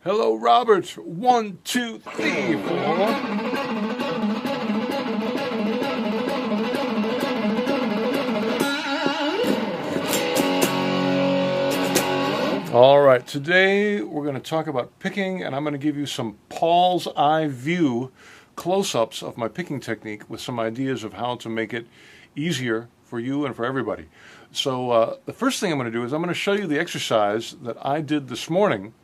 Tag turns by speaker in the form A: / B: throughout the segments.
A: Hello, Robert. 1, 2, 3, 4. All right, today we're going to talk about picking, and I'm going to give you some Paul's eye view close-ups of my picking technique with some ideas of how to make it easier for you and for everybody. So the first thing I'm going to do is I'm going to show you the exercise that I did this morning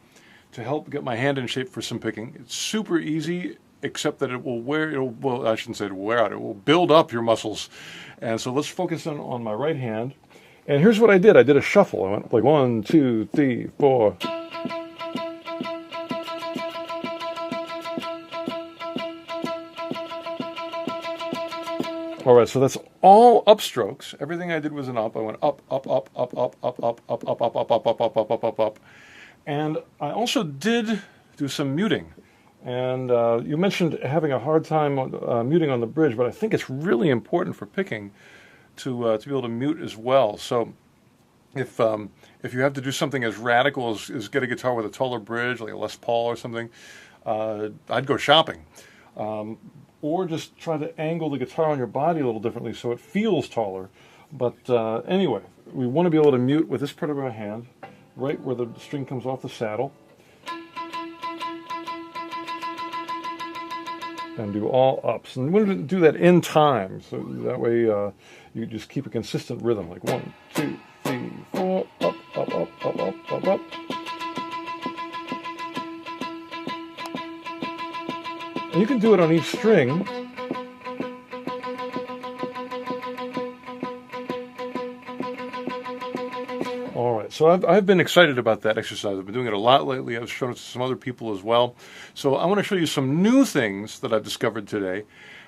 A: to help get my hand in shape for some picking. It's super easy, except that it will well, I shouldn't say it will wear out, it will build up your muscles. And so let's focus on my right hand. And here's what I did. I did a shuffle. I went like 1, 2, 3, 4. All right, so that's all upstrokes. Everything I did was an up. I went up, up, up, up, up, up, up, up, up, up, up, up, up, up, up, up, up, up. And I also did do some muting. And you mentioned having a hard time muting on the bridge, but I think it's really important for picking to be able to mute as well. So if you have to do something as radical as get a guitar with a taller bridge, like a Les Paul or something, I'd go shopping. Or just try to angle the guitar on your body a little differently so it feels taller. But anyway, we want to be able to mute with this part of our hand, right where the string comes off the saddle. And do all ups. And we want to do that in time, so that way you just keep a consistent rhythm, like 1, 2, 3, 4, up, up, up, up, up, up, up. And you can do it on each string. All right, so I've been excited about that exercise. I've been doing it a lot lately. I've shown it to some other people as well. So I want to show you some new things that I've discovered today,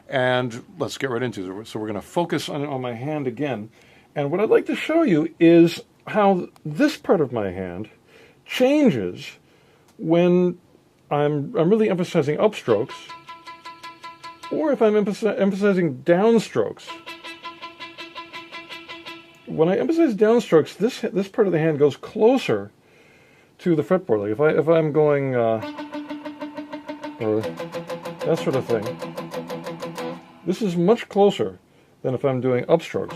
A: and let's get right into it. So we're going to focus on my hand again, and what I'd like to show you is how this part of my hand changes when I'm really emphasizing upstrokes, or if I'm emphasizing downstrokes. When I emphasize downstrokes, this part of the hand goes closer to the fretboard. Like if I'm going or that sort of thing, this is much closer than if I'm doing upstrokes.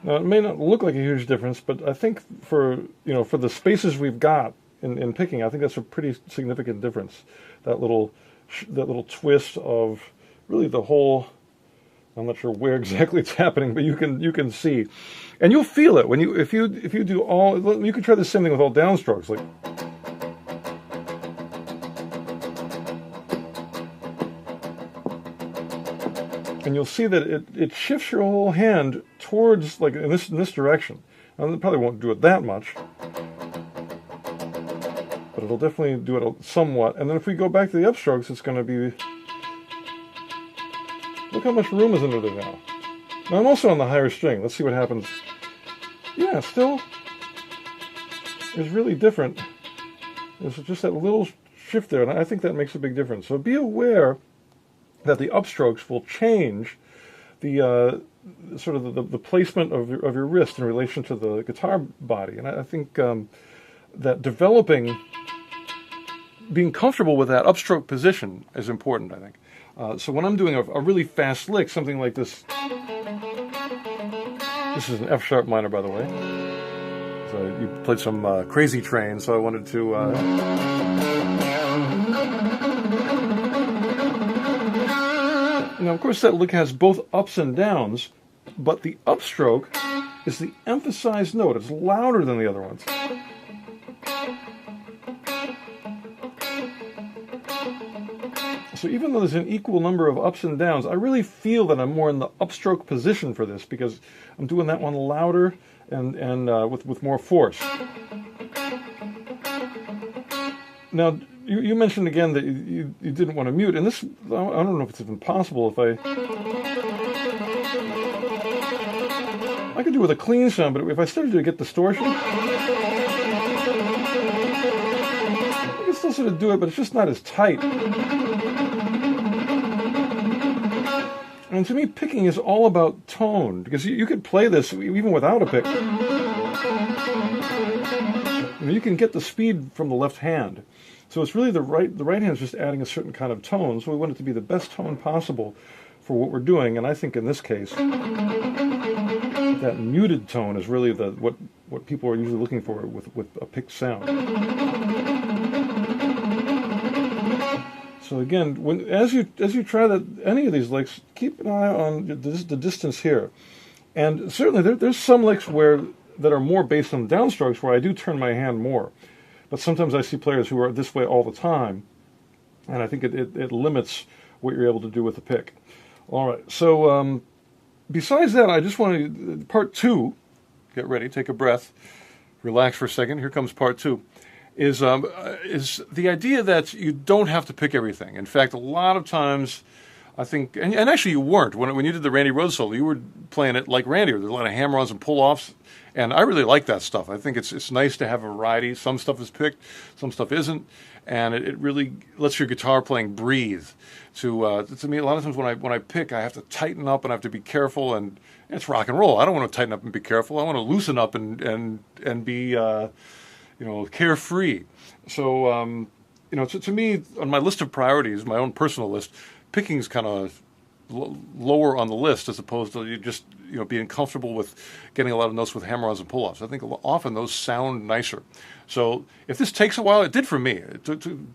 A: Now it may not look like a huge difference, but I think for the spaces we've got in picking, I think that's a pretty significant difference. That little twist of really the whole. I'm not sure where exactly it's happening, but you can see, and you'll feel it when if you do all. You can try the same thing with all downstrokes, like. And you'll see that it shifts your whole hand towards like in this direction. Now, it probably won't do it that much, but it'll definitely do it somewhat. And then if we go back to the upstrokes, it's going to be. Look how much room is under there now. Now I'm also on the higher string. Let's see what happens. Yeah, still is really different. There's just that little shift there, and I think that makes a big difference. So be aware that the upstrokes will change the sort of the placement of your wrist in relation to the guitar body. And I think that being comfortable with that upstroke position is important, I think. So when I'm doing a really fast lick, something like this, this is an F sharp minor, by the way. So you played some Crazy Train, so I wanted to. Now, of course, that lick has both ups and downs, but the upstroke is the emphasized note. It's louder than the other ones. So even though there's an equal number of ups and downs, I really feel that I'm more in the upstroke position for this because I'm doing that one louder and with more force. Now, you mentioned again that you didn't want to mute, and this, I don't know if it's even possible if I could do it with a clean sound, but if I started to get distortion, I can still sort of do it, but it's just not as tight. And to me, picking is all about tone, because you could play this even without a pick. mean, you can get the speed from the left hand. So it's really the right hand is just adding a certain kind of tone. So we want it to be the best tone possible for what we're doing. And I think in this case, that muted tone is really what people are usually looking for with a picked sound. So again, as you try any of these licks, keep an eye on the distance here. And certainly there's some licks that are more based on downstrokes where I do turn my hand more. But sometimes I see players who are this way all the time, and I think it limits what you're able to do with the pick. All right, so besides that, I just want to, part two, get ready, take a breath, relax for a second. Here comes part two, is the idea that you don't have to pick everything. In fact, a lot of times, I think, and actually you weren't. When you did the Randy Rhoads solo, you were playing it like Randy. There's a lot of hammer-ons and pull-offs, and I really like that stuff. I think it's nice to have a variety. Some stuff is picked, some stuff isn't, and it really lets your guitar playing breathe. To me, a lot of times when I pick, I have to tighten up and I have to be careful, and it's rock and roll. I don't want to tighten up and be careful. I want to loosen up and be carefree. So to me, on my list of priorities, my own personal list, picking's kind of lower on the list as opposed to you just being comfortable with getting a lot of notes with hammer-ons and pull-offs. I think often those sound nicer. So if this takes a while, it did for me.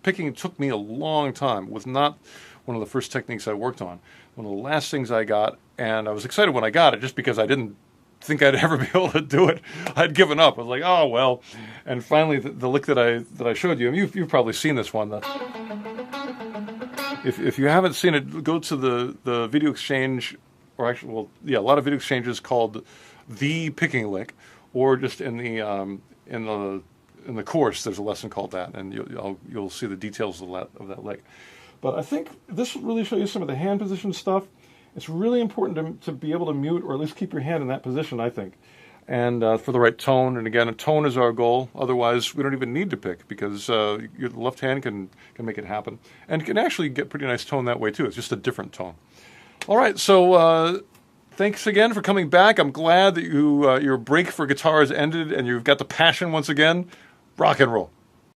A: Picking took me a long time. It was not one of the first techniques I worked on. One of the last things I got, and I was excited when I got it just because I didn't think I'd ever be able to do it. I'd given up. I was like, oh, well. And finally, the lick that I showed you, and you've probably seen this one. If you haven't seen it, go to the video exchange, or actually, a lot of video exchanges called The Picking Lick, or just in the course, there's a lesson called that, and you'll see the details of that lick. But I think this will really show you some of the hand position stuff. It's really important to be able to mute, or at least keep your hand in that position, I think, and for the right tone. And again, a tone is our goal. Otherwise, we don't even need to pick, because your left hand can make it happen, and can actually get pretty nice tone that way too. It's just a different tone. All right, so thanks again for coming back. I'm glad that your break for guitar has ended and you've got the passion once again. Rock and roll.